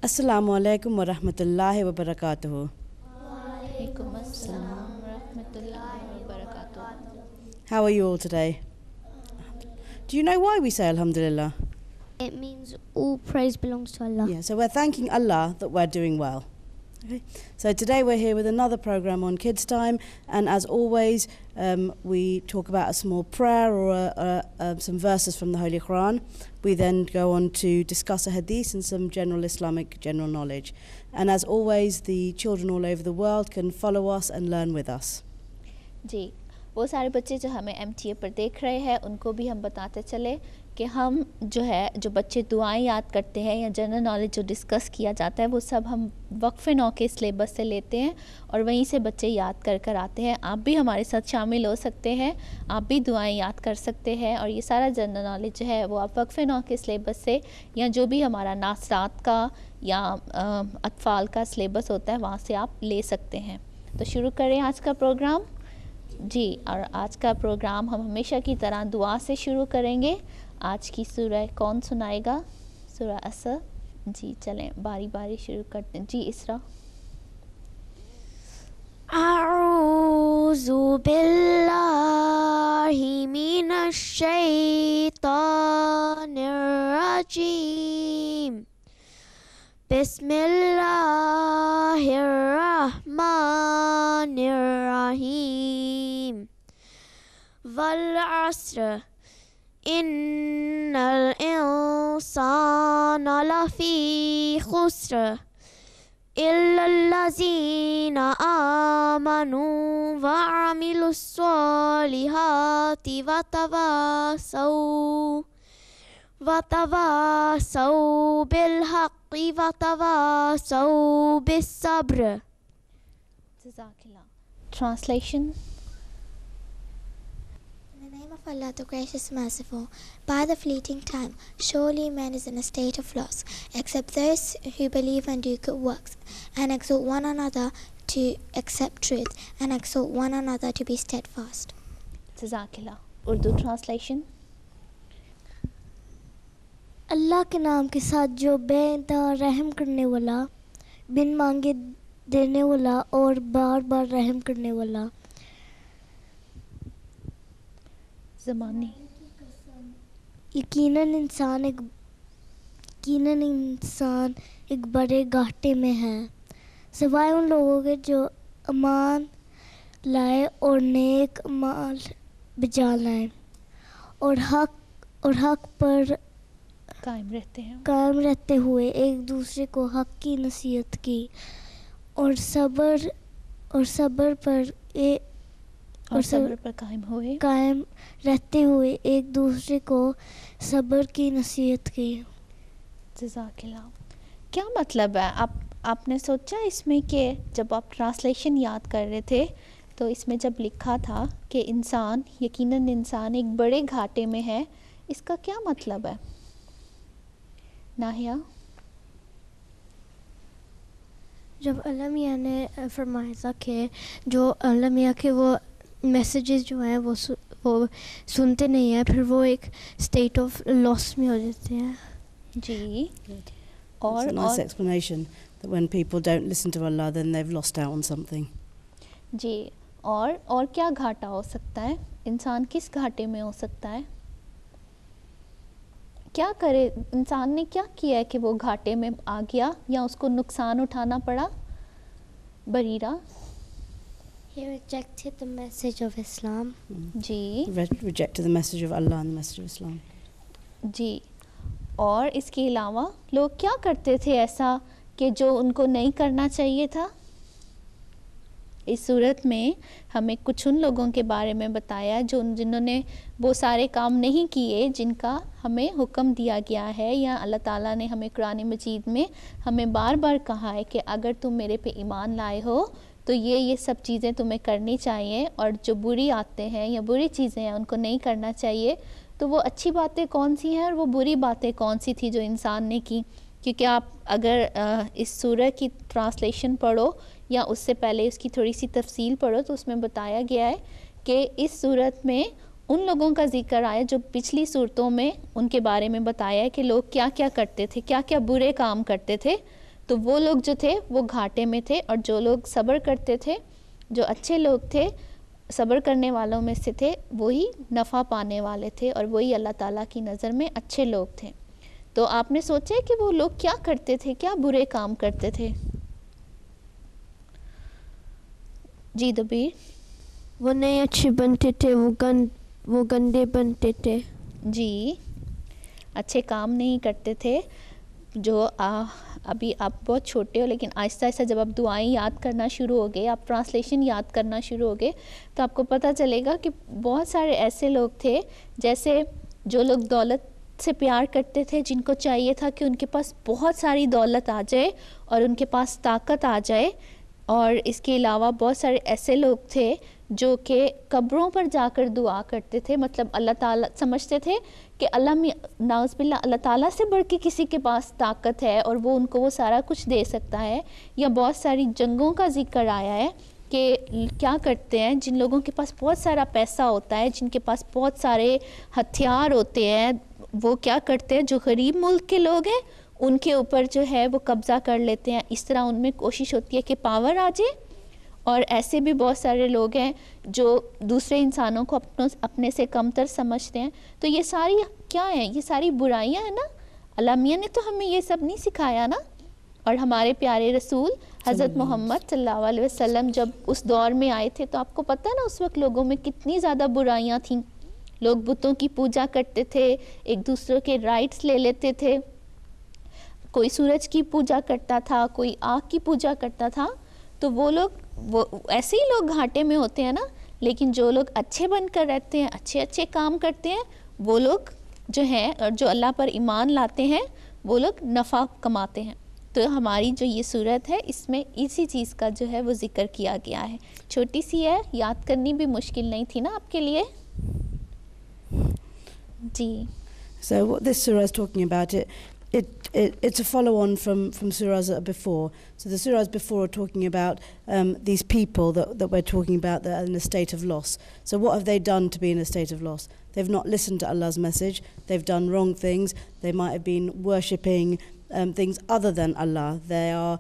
Assalamu alaikum wa rahmatullahi wa barakatuhu. Walaikum assalam wa rahmatullahi wa barakatuh. How are you all today? Do you know why we say Alhamdulillah? It means all praise belongs to Allah. Yeah, so we're thanking Allah that we're doing well. Okay. So today we're here with another program on Kids Time, and as always, we talk about a small prayer or some verses from the Holy Quran. We then go on to discuss a hadith and some general Islamic general knowledge. And as always, the children all over the world can follow us and learn with us. जी, वो सारे बच्चे जो हमें MTA पर देख रहे हैं उनको भी हम बताते चले कि हम जो बच्चे दुआएं याद करते हैं या जनरल नॉलेज जो डिस्कस किया जाता है वो सब हम वक्फ़े 9 के सिलेबस से लेते हैं और वहीं से बच्चे याद कर आते हैं. आप भी हमारे साथ शामिल हो सकते हैं, आप भी दुआएं याद कर सकते हैं और ये सारा जनरल नॉलेज जो है वो आप वक्फ़े 9 के सिलेबस से या जो भी हमारा नासरात का या अतफ़ाल का सिलेबस होता है वहाँ से आप ले सकते हैं. तो शुरू करें आज का प्रोग्राम. जी, और आज का प्रोग्राम हम हमेशा की तरह दुआ से शुरू करेंगे. आज की सूरह कौन सुनाएगा? सूरह असर. जी चलें बारी बारी शुरू करते हैं. जी इसरा. أعوذ بالله من الشيطان الرجيم بسم الله الرحمن الرحيم والعصر إن الإنسان لفي خسر إلا الذين آمنوا وعملوا الصالحات وتواصوا بالحق وتواصوا بالصبر. Jazakallah. Translation. In the name of Allah, the gracious merciful, by the fleeting time, surely man is in a state of loss, except those who believe and do good works, and exhort one another to accept truth, and exhort one another to be steadfast. Jazakallah. Urdu translation. اللہ کے نام کے ساتھ جو بے انتہا رحم کرنے والا، بن مانگے دینے والا اور بار بار رحم کرنے والا. زمانی. یقیناً انسان ایک بڑے گھاٹے میں ہے سوائے ان لوگوں کے جو امان لائے اور نیک مال بجا لائیں اور حق پر قائم رہتے ہوئے ایک دوسرے کو حق کی نصیحت کی اور صبر پر قائم رہتے ہوئے ایک دوسرے کو صبر کی نصیحت کی. جزاک اللہ. کیا مطلب ہے؟ آپ نے سوچا اس میں کہ جب آپ ٹرانسلیشن یاد کر رہے تھے تو اس میں جب لکھا تھا کہ یقیناً انسان ایک بڑے گھاٹے میں ہے، اس کا کیا مطلب ہے؟ ناہیہ. جب اللہ میاں نے فرمایا تھا کہ جو اللہ میاں کے وہ میسیجز جو ہیں وہ سنتے نہیں ہیں، پھر وہ ایک اسٹیٹ آف لاس میں ہو جاتے ہیں. جی. It's a nice explanation that when people don't listen to Allah then they've lost out on something. جی. اور کیا گھاٹا ہو سکتا ہے؟ انسان کس گھاٹے میں ہو سکتا ہے؟ کیا کرے انسان نے؟ کیا کیا ہے کہ وہ گھاٹے میں آ گیا یا اس کو نقصان اٹھانا پڑا؟ Bareera. He rejected the message of Islam. G. Rejected the message of Allah and the message of Islam. جی. اور اس کے علاوہ لوگ کیا کرتے تھے ایسا کہ جو ان کو نہیں کرنا چاہیے تھا؟ اس صورت میں ہمیں کچھ ان لوگوں کے بارے میں بتایا جنہوں نے وہ سارے کام نہیں کیے جن کا ہمیں حکم دیا گیا ہے، یا اللہ تعالیٰ نے ہمیں قرآن مجید میں ہمیں بار بار کہا ہے کہ اگر تم میرے پہ ایمان لائے ہو تو یہ سب چیزیں تمہیں کرنی چاہیے، اور جو بری عادتیں ہیں یا بری چیزیں ہیں ان کو نہیں کرنا چاہیے. تو وہ اچھی باتیں کون سی ہیں اور وہ بری باتیں کون سی تھی جو انسان نے کی؟ کیونکہ آپ اگر اس سورہ کی ٹرانسلیشن پڑھو یا اس سے پہلے اس کی تھوڑی سی تفصیل پڑھو تو اس میں بتایا گیا ہے کہ اس صورت میں ان لوگوں کا ذکر آیا جو پچھلی صورتوں میں ان کے بارے میں بتایا ہے کہ لوگ کیا کیا کرتے تھے, کیا کیا برے کام کرتے تھے. تو وہ لوگ جو تھے وہ گھاٹے میں تھے, اور جو لوگ صبر کرتے تھے, جو اچھے لوگ تھے, صبر کرنے والوں میں سے تھے, وہی نفع پانے والے تھے, اور وہی اللہ تعالیٰ کی نظر میں اچھے لوگ تھے. تو آپ نے سوچے کہ وہ لوگ کیا کرتے تھے, کیا برے کام کرتے تھے؟ جی دبیر. وہ نہیں اچھے بنتے تھے, وہ گندے بنتے تھے. جی, اچھے کام نہیں کرتے تھے. جو ابھی آپ بہت چھوٹے ہو, لیکن آہستہ آہستہ جب آپ دعائیں یاد کرنا شروع ہو گئے, آپ ٹرانسلیشن یاد کرنا شروع ہو گئے, تو آپ کو پتہ چلے گا کہ بہت سارے ایسے لوگ تھے جیسے جو لوگ دولت سے پیار کرتے تھے, جن کو چاہیے تھا کہ ان کے پاس بہت ساری دولت آ جائے اور ان کے پاس طاقت آ جائے. اور اس کے علاوہ بہت سارے ایسے لوگ تھے جو کہ قبروں پر جا کر دعا کرتے تھے. مطلب اللہ تعالیٰ سمجھتے تھے کہ ناؤذ باللہ اللہ تعالیٰ سے بڑھ کے کسی کے پاس طاقت ہے اور وہ ان کو وہ سارا کچھ دے سکتا ہے. یا بہت ساری جنگوں کا ذکر آیا ہے کہ کیا کرتے ہیں جن لوگوں کے پاس بہت سارا پیسہ ہوتا ہے, جن کے پاس بہت سارے ہتھیار ہوتے ہیں, وہ کیا کرتے ہیں, جو غریب ملک کے لوگ ہیں ان کے اوپر جو ہے وہ قبضہ کر لیتے ہیں. اس طرح ان میں کوشش ہوتی ہے کہ پاور آ جائے. اور ایسے بھی بہت سارے لوگ ہیں جو دوسرے انسانوں کو اپنے سے کمتر سمجھتے ہیں. تو یہ ساری کیا ہیں, یہ ساری برائیاں ہیں نا. اللہ میاں نے تو ہمیں یہ سب نہیں سکھایا نا. اور ہمارے پیارے رسول حضرت محمد صلی اللہ علیہ وسلم جب اس دور میں آئے تھے تو آپ کو پتہ نا اس وقت لوگوں میں کتنی زیادہ برائیاں تھیں. لوگ بتوں کی پوجا کرتے تھے, ایک دوسرے کے رائٹس لے لیتے تھے. کوئی سورج کی پوجا کرتا تھا, کوئی آگ کی پوجا کرتا تھا. تو وہ ایسے ہی لوگ گھاٹے میں ہوتے ہیں نا. لیکن جو لوگ اچھے بن کر رہتے ہیں, اچھے کام کرتے ہیں, وہ لوگ جو ہیں اور جو اللہ پر ایمان لاتے ہیں وہ لوگ نفع کماتے ہیں. تو ہماری جو یہ صورت ہے اس میں اسی چیز کا جو ہے وہ ذکر کیا گیا ہے. چھوٹی سی ہے, یاد کرنی بھی مشکل نہیں تھی نا آپ کے لیے. جی. So what this surah is talking about, it's a follow-on from surahs before. So the surahs before are talking about these people that we're talking about that are in a state of loss. So what have they done to be in a state of loss? They've not listened to Allah's message. They've done wrong things. They might have been worshipping things other than Allah. They are,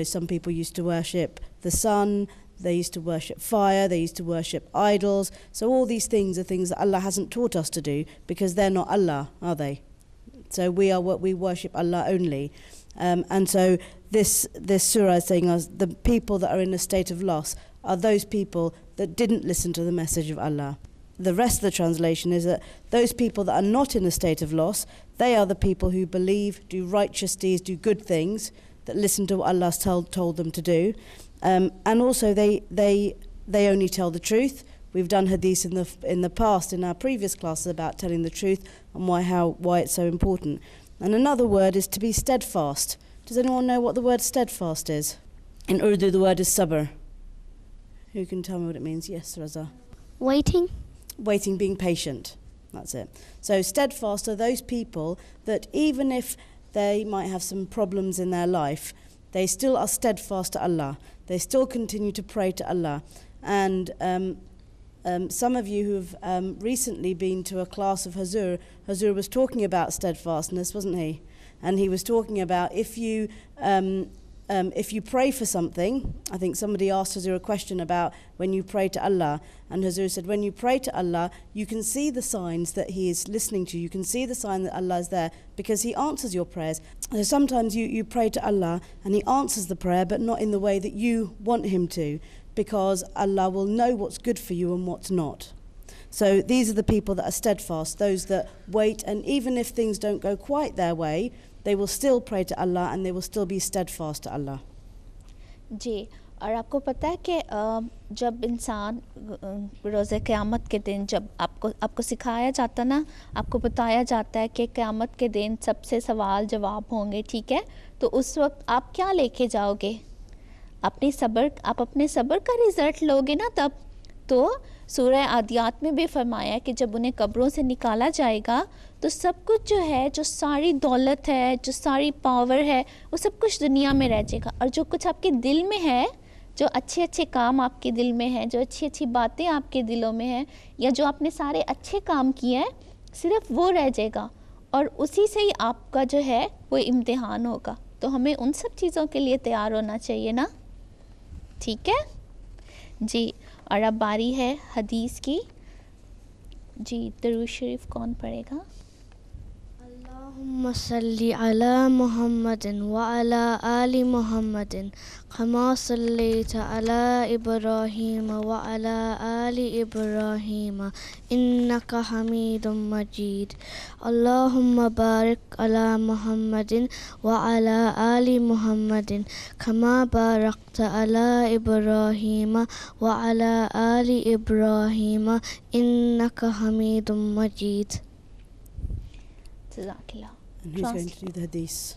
some people used to worship the sun. They used to worship fire. They used to worship idols. So all these things are things that Allah hasn't taught us to do because they're not Allah, are they? So we worship Allah only. And so this surah is saying us the people that are in a state of loss are those people that didn't listen to the message of Allah. The rest of the translation is that those people that are not in a state of loss, they are the people who believe, do righteous deeds, do good things, that listen to what Allah told them to do. And also they only tell the truth. We've done hadith in the past in our previous classes about telling the truth and why it's so important. And another word is to be steadfast. Does anyone know what the word steadfast is? In Urdu the word is sabr. Who can tell me what it means? Yes, Raza. Waiting, being patient. That's it. So steadfast are those people that even if they might have some problems in their life, they still are steadfast to Allah. They still continue to pray to Allah. And some of you who've recently been to a class of Hazur was talking about steadfastness, wasn't he? And he was talking about if you pray for something, I think somebody asked Hazur a question about when you pray to Allah, and Hazur said when you pray to Allah, you can see the signs that He is listening to you. You can see the sign that Allah is there because He answers your prayers. So sometimes you pray to Allah and He answers the prayer, but not in the way that you want Him to, because Allah will know what's good for you and what's not. So these are the people that are steadfast, those that wait, and even if things don't go quite their way, they will still pray to Allah and they will still be steadfast to Allah. جی. اور آپ کو پتہ ہے کہ جب انسان روز قیامت کے دن جب آپ کو سکھایا جاتا نا, آپ کو بتایا جاتا ہے کہ قیامت کے دن سب سے سوال جواب ہوں گے, ٹھیک ہے, تو اس وقت آپ کیا لے کے جاؤ گے؟ آپ اپنے صبر کا رزلٹ لوگے نا تب. تو सूरह आदियात में भी फरमाया कि जब उन्हें कब्रों से निकाला जाएगा तो सब कुछ जो है, जो सारी दौलत है, जो सारी पावर है, वो सब कुछ दुनिया में रह जाएगा, और जो कुछ आपके दिल में है, जो अच्छे अच्छे काम आपके दिल में हैं, जो अच्छी अच्छी बातें आपके दिलों में हैं, या जो आपने सारे अच्छे काम किए हैं, सिर्फ वो रह जाएगा, और उसी से ही आपका जो है वो इम्तिहान होगा. तो हमें उन सब चीज़ों के लिए तैयार होना चाहिए ना, ठीक है जी. और अब बारी है हदीस की जी. दरूद शरीफ कौन पढ़ेगा? अल्लाहुम्मा सल्ली अला मुहम्मदिन व अला आलि मुहम्मदिन कमा सल्लैता अला इब्राहीम व अला आलि इब्राहीम इन्नका हमीदुम मजीद. अल्लाहुम्मा बारिक अला मुहम्मदिन व अला आलि मुहम्मदिन कमा बारकता अला इब्राहीम व अला आलि इब्राहीम इन्नका हमीदुम मजीद. जज़ाकिल्लाह. And who's going to do the hadith?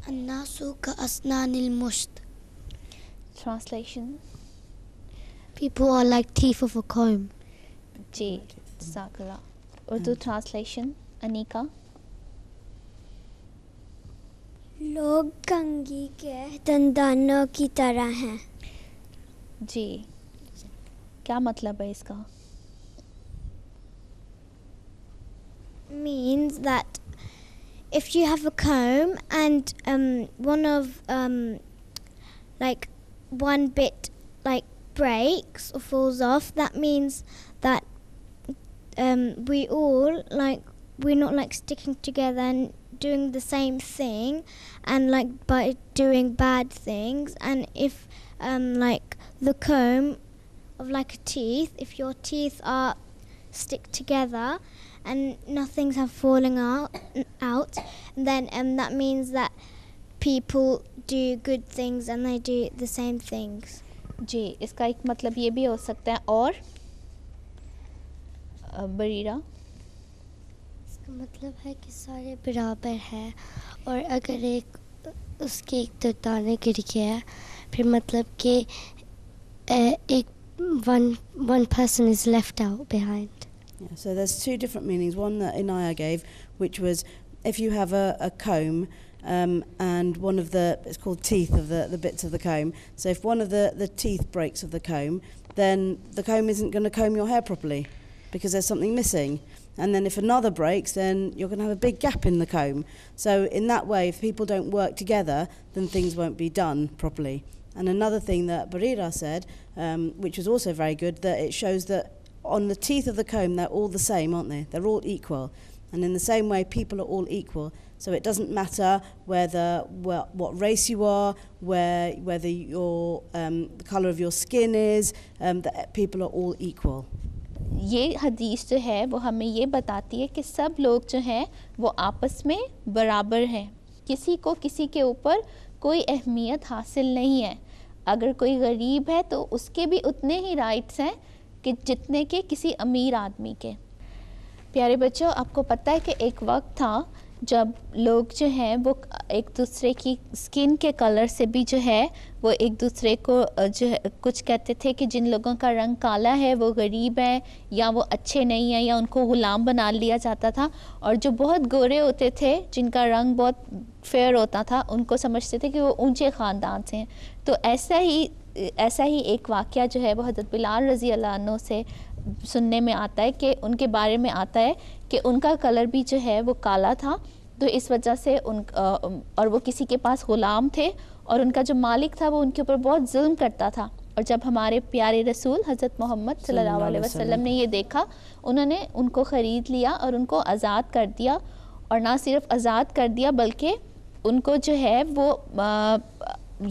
الناس كأسنان المشط. Translation. People are like teeth of a comb. जी जज़ाकिल्लाह. उर्दू ट्रांसलेशन अनीका. लोग कंघी के दंदानों की तरह हैं. जी क्या मतलब है इसका? Means that if you have a comb and one of like one bit like breaks or falls off, that means that we all like we're not like sticking together and doing the same thing, and like by doing bad things. And if like the comb of like a teeth, if your teeth are stick together and nothing's have falling out, then that means that people do good things and they do the same things. जी इसका एक मतलब ये भी हो सकता है. और बरीरा? इसका मतलब है कि सारे बराबर हैं, और अगर एक उसके एक दो दाने गिर गया फिर मतलब कि एक one person is left out behind. Yeah, so there's two different meanings. One that Inaya gave, which was if you have a comb and one of the, it's called teeth of the bits of the comb. So if one of the teeth breaks of the comb, then the comb isn't going to comb your hair properly because there's something missing. And then if another breaks, then you're going to have a big gap in the comb. So in that way, if people don't work together, then things won't be done properly. And another thing that Barira said, which was also very good, that it shows that on the teeth of the comb, they're all the same, aren't they? They're all equal. And in the same way, people are all equal. So it doesn't matter what race you are, whether your the colour of your skin is, that people are all equal. ये हदीस जो है वो हमें ये बताती है कि सब लोग जो हैं वो आपस में बराबर हैं. किसी को किसी के ऊपर कोई अहमियत हासिल नहीं है. अगर कोई गरीब है तो उसके भी उतने ही राइट्स हैं कि जितने के किसी अमीर आदमी के. प्यारे बच्चों, आपको पता है कि एक वक्त था जब लोग जो हैं वो एक दूसरे की स्किन के कलर से भी जो है वो एक दूसरे को जो है कुछ कहते थे कि जिन लोगों का रंग काला है वो गरीब हैं या वो अच्छे नहीं हैं या उनको ग़ुलाम बना लिया जाता था. और जो बहुत गोरे होते थे, जिनका रंग बहुत फेयर होता था, उनको समझते थे कि वो ऊंचे ख़ानदान से हैं. तो ऐसा ही एक वाक़या जो है वो हज़रत बिलाल रज़ी अल्लाह अन्हु से सुनने में आता है कि उनके बारे में आता है कि उनका कलर भी जो है वो काला था. तो इस वजह से और वो किसी के पास ग़ुलाम थे और उनका जो मालिक था वो उनके ऊपर बहुत जुल्म करता था. और जब हमारे प्यारे रसूल हज़रत मोहम्मद सल्लल्लाहु अलैहि वसल्लम ने ये देखा, उन्होंने उनको ख़रीद लिया और उनको आज़ाद कर दिया. और ना सिर्फ आज़ाद कर दिया बल्कि उनको जो है वो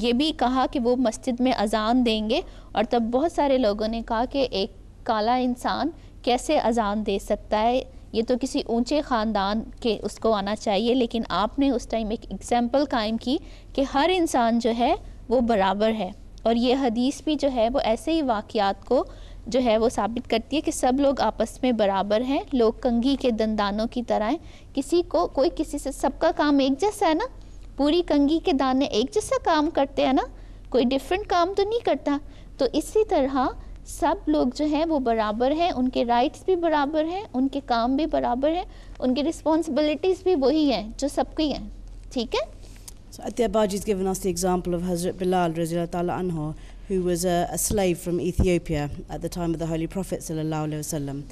ये भी कहा कि वो मस्जिद में अज़ान देंगे. और तब बहुत सारे लोगों ने कहा कि एक काला इंसान कैसे अज़ान दे सकता है, ये तो किसी ऊंचे ख़ानदान के उसको आना चाहिए. लेकिन आपने उस टाइम एक एग्जाम्पल कायम की कि हर इंसान जो है वो बराबर है. और ये हदीस भी जो है वो ऐसे ही वाक़यात को जो है वो साबित करती है कि सब लोग आपस में बराबर हैं. लोग कंघी के दंदानों की तरह हैं. किसी को कोई किसी से, सबका काम एक जैसा है ना. पूरी कंघी के दाने एक जैसा काम करते हैं ना, कोई डिफरेंट काम तो नहीं करता. तो इसी तरह सब लोग जो हैं वो बराबर हैं, उनके राइट्स भी बराबर हैं, उनके काम भी बराबर हैं, उनकी रिस्पॉन्सिबिलिटीज़ भी वही हैं जो सबकी हैं. ठीक है. So Atya Baji's given us the example of Hazrat Bilal Radhiyallahu ta'ala anhu, who was a slave from Ethiopia at the time of the Holy Prophet sallallahu alaihi wasallam,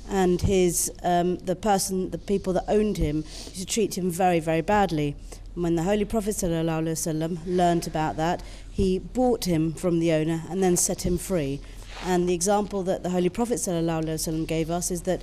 and the people that owned him used to treat him very, very badly. And when the Holy Prophet sallallahu alaihi wasallam learnt about that, he bought him from the owner and then set him free. And the example that the Holy Prophet ﷺ gave us is that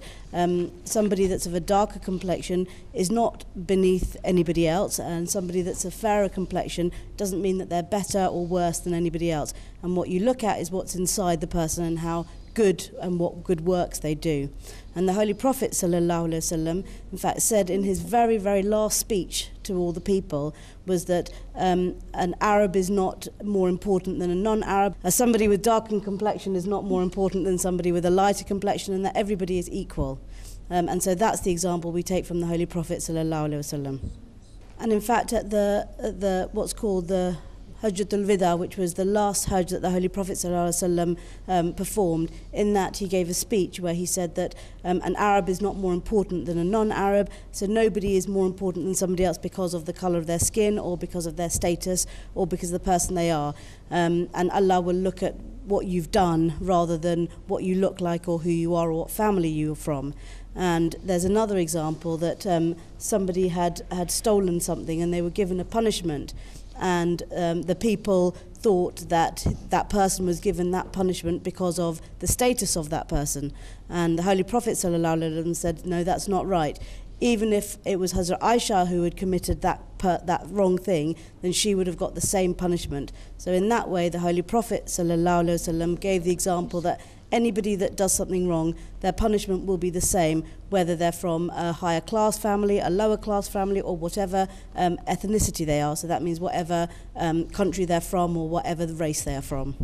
somebody that's of a darker complexion is not beneath anybody else, and somebody that's a fairer complexion doesn't mean that they're better or worse than anybody else. And what you look at is what's inside the person and how good and what good works they do. And the Holy Prophet ﷺ, in fact, said in his very, very last speech to all the people was that an Arab is not more important than a non-Arab, somebody with darkened complexion is not more important than somebody with a lighter complexion, and that everybody is equal. And so that's the example we take from the Holy Prophet ﷺ. And in fact, at the what's called the Hajjatul Wida, which was the last Hajj that the Holy Prophet ﷺ performed, in that he gave a speech where he said that an Arab is not more important than a non-Arab, so nobody is more important than somebody else because of the colour of their skin or because of their status or because of the person they are. And Allah will look at what you've done rather than what you look like or who you are or what family you're from. And there's another example that somebody had stolen something and they were given a punishment. And the people thought that that person was given that punishment because of the status of that person. And the Holy Prophet ﷺ said, no, that's not right. Even if it was Hazrat Aisha who had committed that wrong thing, then she would have got the same punishment. So in that way, the Holy Prophet ﷺ gave the example that anybody that does something wrong, their punishment will be the same, whether they're from a higher class family, a lower class family, or whatever ethnicity they are. So that means whatever country they're from or whatever the race they are from.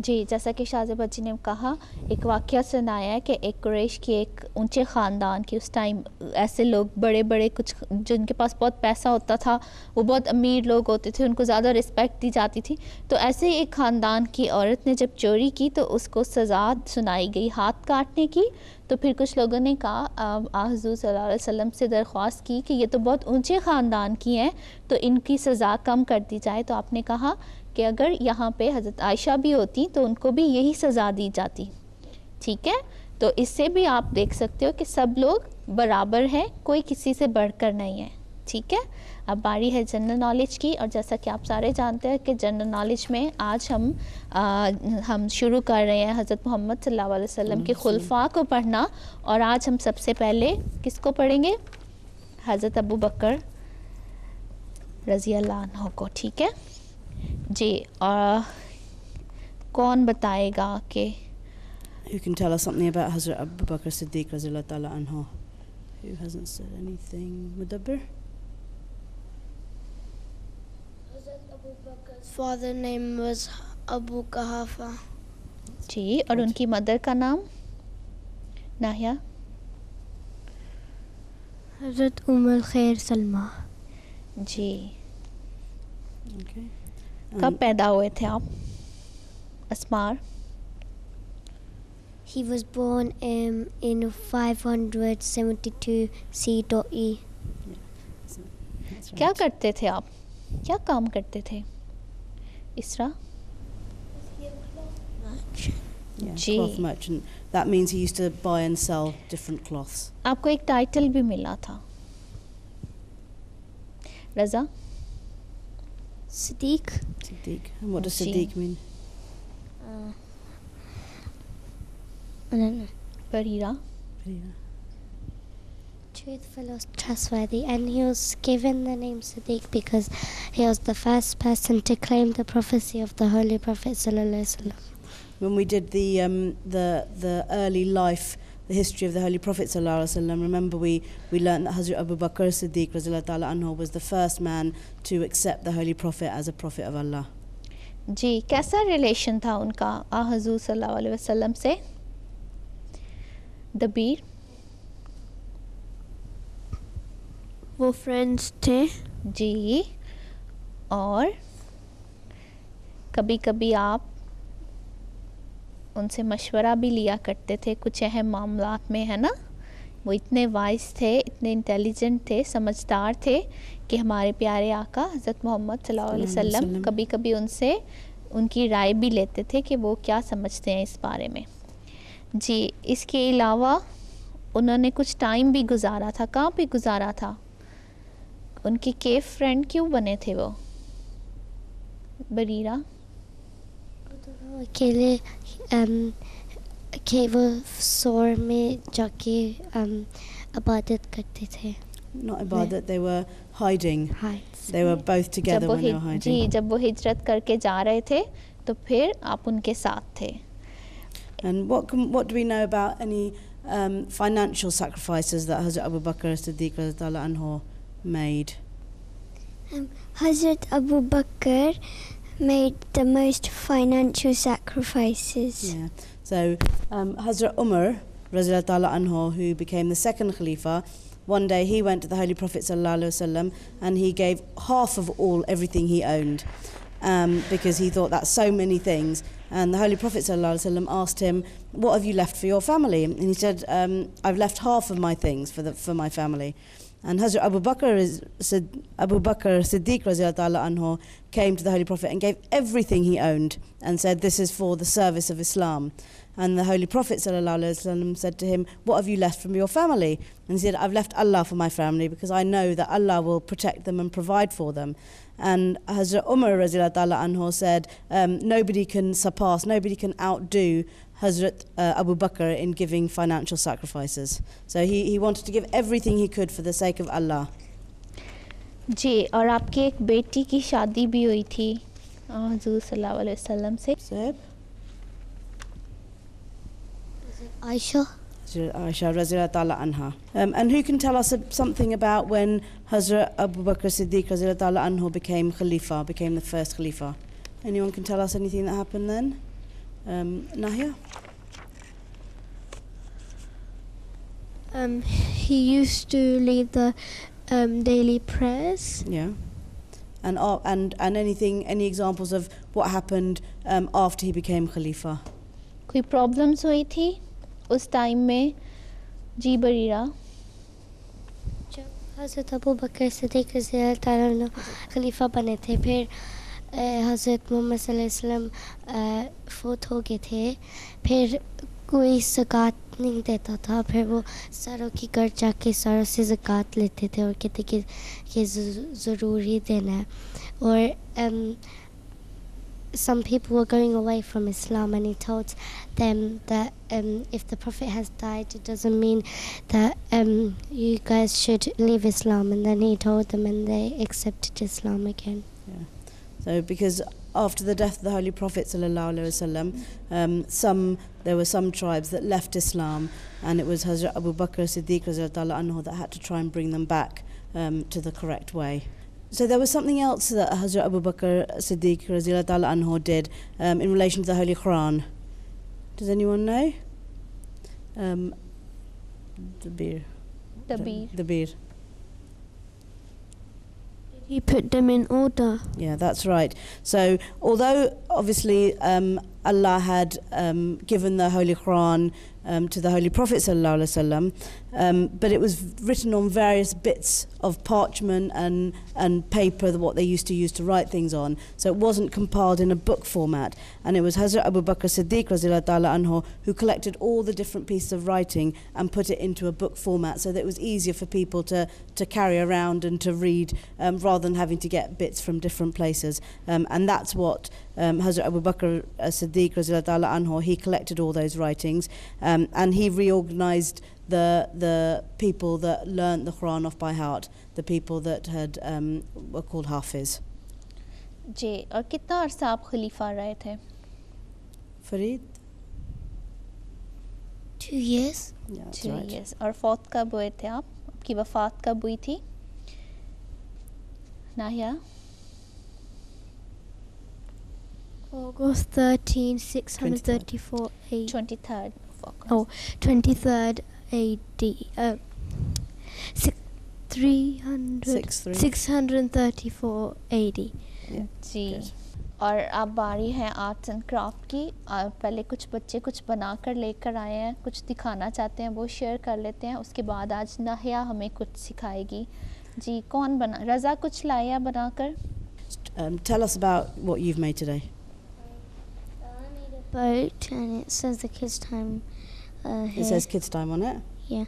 जी, जैसा कि शाहज़ेब जी ने कहा, एक वाक़या सुनाया है कि एक कुरैश की एक ऊंचे ख़ानदान की उस टाइम ऐसे लोग बड़े बड़े कुछ जिनके पास बहुत पैसा होता था, वो बहुत अमीर लोग होते थे, उनको ज़्यादा रिस्पेक्ट दी जाती थी. तो ऐसे ही एक ख़ानदान की औरत ने जब चोरी की तो उसको सज़ा सुनाई गई हाथ काटने की. तो फिर कुछ लोगों ने कहा हुज़ूर सल्लल्लाहु अलैहि वसल्लम से दरख्वास्त की कि ये तो बहुत ऊंचे ख़ानदान की हैं, तो इनकी सज़ा कम कर दी जाए. तो आपने कहा कि अगर यहाँ पे हज़रत आयशा भी होती तो उनको भी यही सज़ा दी जाती. ठीक है, तो इससे भी आप देख सकते हो कि सब लोग बराबर हैं, कोई किसी से बढ़कर नहीं है. ठीक है, अब बारी है जनरल नॉलेज की. और जैसा कि आप सारे जानते हैं कि जनरल नॉलेज में आज हम शुरू कर रहे हैं हज़रत मोहम्मद सल्लल्लाहु अलैहि वसल्लम के खुलफा को पढ़ना. और आज हम सबसे पहले किसको पढ़ेंगे? हज़रत अबू बकर रज़ी अल्लाह अन्हु को. ठीक है जी, और कौन बताएगा कि Who can tell us something about Hazrat Abu Bakr Siddiq Radhiyallahu ta'ala anhu? Who hasn't said anything? Mudabbir? Hazrat Abu Bakr's father's name was Abu Quhafa. जी, और उनकी मदर का नाम? नाहिया? हज़रत उम्मुल खैर सलमा. जी. Okay. कब पैदा हुए थे आप? अस्मार? He was born in 572 C.E. That's क्या right. करते थे आप? क्या काम करते थे? इसरा? Yeah, Gee. cloth merchant. That means he used to buy and sell different cloths. आपको एक टाइटल भी मिला था. रज़ा? Siddiq. Siddiq. And what does Gee. Siddiq mean? I don't know. Bareera? Truthful or trustworthy, and he was given the name Siddiq because he was the first person to claim the prophecy of the Holy Prophet sallallahu alaihi wasallam. When we did the early life, the history of the Holy Prophet sallallahu alaihi wasallam, remember we learned that Hazrat Abu Bakr Siddiq radhiyallahu ta'ala anhu was the first man to accept the Holy Prophet as a prophet of Allah. जी, कैसा relation था उनका हुज़ूर सल्लल्लाहु अलैहि वसल्लम से? दबीर? वो friends थे. जी, और कभी कभी आप उनसे मशवरा भी लिया करते थे कुछ अहम मामलात में, है ना। वो इतने वाइज थे, इतने इंटेलिजेंट थे, समझदार थे कि हमारे प्यारे आका हज़रत मोहम्मद सल्लल्लाहु अलैहि वसल्लम कभी कभी उनसे उनकी राय भी लेते थे कि वो क्या समझते हैं इस बारे में। जी, इसके अलावा उन्होंने कुछ टाइम भी गुजारा था। कहाँ पे गुजारा था? उनके केव फ्रेंड क्यों बने थे वो? बरीरा अकेले केव सोर में जाके इबादत करते थे। Not ibadat, they were hiding. Hides. They were both together when they were hiding. जी, जब वो हिजरत करके जा रहे थे तो फिर आप उनके साथ थे। And what do we know about any financial sacrifices that Hazrat Abu Bakr as-Siddiq radhiyallahu anhu made? Hazrat Abu Bakr made the most financial sacrifices. Yeah. So Hazrat Umar radhiyallahu anhu, who became the second Khalifa, one day he went to the Holy Prophet sallallahu alaihi wasallam and he gave half of everything he owned, because he thought that's so many things. And the Holy Prophet sallallahu alaihi wasallam asked him, "What have you left for your family?" And he said, "I've left half of my things for my family." And Hazrat Abu Bakr Siddiq radhiyallahu anhu came to the Holy Prophet and gave everything he owned and said, "This is for the service of Islam." And the Holy Prophet sallallahu alaihi wasallam said to him, "What have you left from your family?" And he said, "I've left Allah for my family because I know that Allah will protect them and provide for them." And Hazrat Umar radhiyallahu anhu said, nobody can surpass, nobody can outdo Hazrat Abu Bakr in giving financial sacrifices. So he wanted to give everything he could for the sake of Allah. जी, और आपकी एक बेटी की शादी भी हुई थी हुजूर सल्लल्लाहु अलैहि वसल्लम से। So, Aisha. Aisha radhiyallahu anha. And who can tell us something about when Hazrat Abu Bakr Siddiq radhiyallahu anhu became Khalifa, became the first Khalifa? Anyone can tell us anything that happened then? Nahia? He used to lead the daily prayers. Yeah. And anything, any examples of what happened after he became Khalifa? कोई problems हुई थी उस time में? जी बरीरा। जब हज़रत अबू बकर सिद्दीक़ रज़ियल्लाहु अन्हु खलीफा बने थे, फिर हज़रत मोहम्मद सल्लल्लाहु अलैहि वसल्लम फौत हो गए थे, फिर कोई ज़कात नहीं देता था, फिर वो सारों की घर जाके सारों से ज़कात लेते थे और कहते कि ये ज़रूरी देना है। और some people were going away from Islam, and he told them that if the Prophet has died, it doesn't mean that you guys should leave Islam. And then he told them, and they accepted Islam again. Yeah. So because after the death of the Holy Prophet sallallahu alaihi wasallam, there were some tribes that left Islam, and it was Hazrat Abu Bakr Siddiq radhiyallahu anhu that had to try and bring them back to the correct way. So there was something else that Hazrat Abu Bakr Siddiq radhiyallahu anhu did in relation to the Holy Quran. Does anyone know? Dabir. He put them in order. Yeah, that's right. So although obviously Allah had given the Holy Quran to the Holy Prophet sallallahu alaihi wasallam, but it was written on various bits of parchment and paper, what they used to use to write things on. So it wasn't compiled in a book format. And it was Hazrat Abu Bakr Siddiq radhiyallahu anhu who collected all the different pieces of writing and put it into a book format, so that it was easier for people to carry around and to read, rather than having to get bits from different places. And that's what Hazrat Abu Bakr Siddiq radhiyallahu anhu, he collected all those writings, and he reorganized the people that learnt the Quran off by heart, the people that had were called Hafiz. जी, और कितना अरसा आप खलीफा रहे थे? Farid? 2 years. Yeah, that's 2 right. years. और फौत कब हुए थे आप? आपकी वफ़ात कब हुई थी? नाहिया? August 13, 634 AD. 23rd of August. Oh, 23rd AD. 634 AD. Yeah, ji, good. और अब बारी है आर्ट्स एंड क्राफ्ट की। और पहले कुछ बच्चे कुछ बना कर लेकर आए हैं, कुछ दिखाना चाहते हैं, वो शेयर कर लेते हैं। उसके बाद आज नाहिया हमें कुछ सिखाएगी। जी, कौन बना? रज़ा कुछ लाया बनाकर? Tell us about what you've made today. Boat, and it says the kids' time It here. says Kids Time on it. Yeah.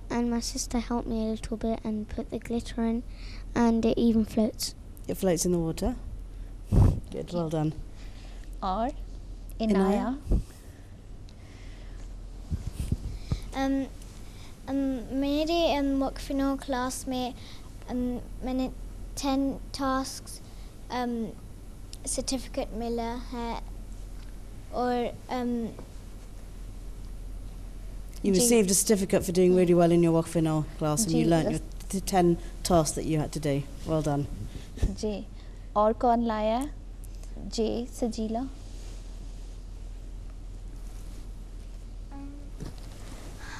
And my sister helped me a little bit and put the glitter in, and it even floats. It floats in the water. Good, well done. और इनाया? मेरे वक्फिनो class में मैंने 10 tasks certificate मिला है और You received a certificate for doing really well in your Wakfino class, and you Ji, learnt your 10 tasks that you had to do. Well done. जी, और कौन लाया है? जी, सजीला?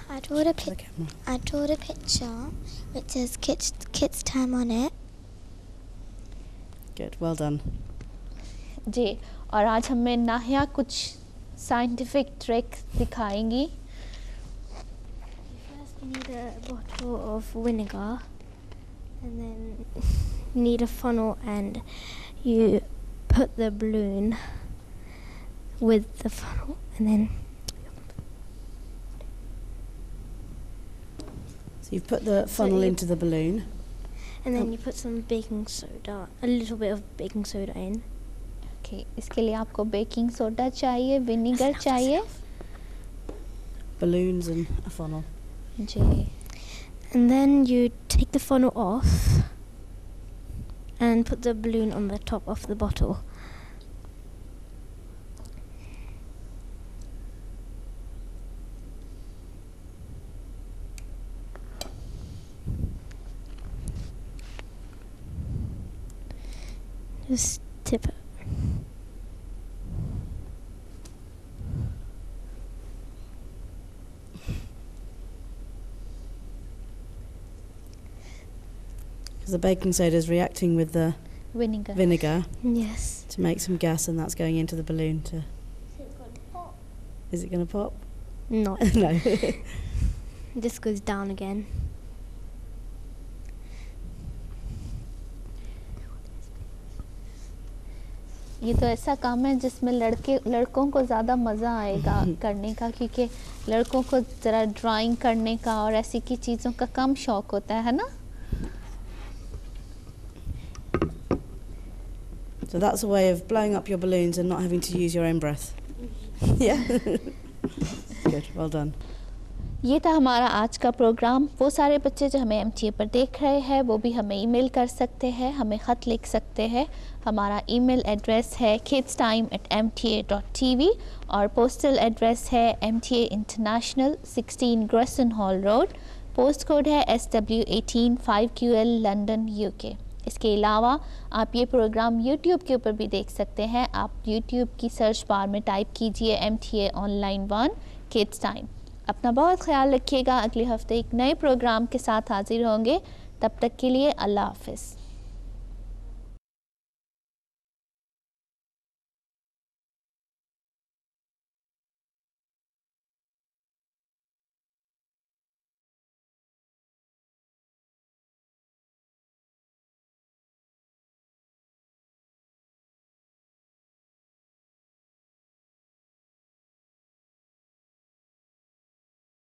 I drew a To the camera. I drew a picture which says kids time on it. Good, well done. जी, और आज हमें नाहिया कुछ scientific trick दिखाएंगी। First you need a bottle of vinegar, and then you need a funnel, and you put the balloon with the funnel, and then So you've put the funnel you- into the balloon. you put some baking soda, a little bit of baking soda in. Okay, इसके लिए आपको baking soda चाहिए, vinegar चाहिए। Balloons and a funnel. जी, And then you take the funnel off and put the balloon on the top of the bottle. Just tip it. Because the baking soda is reacting with the vinegar. vinegar Yes. to make some gas, and that's going into the balloon to... Is it going to pop? No. No. This goes down again. ये तो ऐसा काम है जिसमें लड़कों को ज़्यादा मज़ा आएगा करने का, क्योंकि लड़कों को ज़रा ड्राइंग करने का और ऐसी की चीज़ों का कम शौक होता है ना। So that's a way of blowing up your balloons and not having to use your own breath. Yeah. Good, well done. ये था हमारा आज का प्रोग्राम। वो सारे बच्चे जो हमें MTA पर देख रहे हैं वो भी हमें ईमेल कर सकते हैं, हमें ख़त लिख सकते हैं। हमारा ईमेल एड्रेस है kidstime@mta.tv और पोस्टल एड्रेस है MTA International 16 Grayson Hall Road, post code है SW18 5QL लंदन UK। इसके अलावा आप ये प्रोग्राम YouTube के ऊपर भी देख सकते हैं। आप YouTube की सर्च बार में टाइप कीजिए MTA ऑनलाइन 1 किड्स टाइम। अपना बहुत ख्याल रखिएगा। अगले हफ्ते एक नए प्रोग्राम के साथ हाजिर होंगे। तब तक के लिए अल्लाह हाफ़िज़।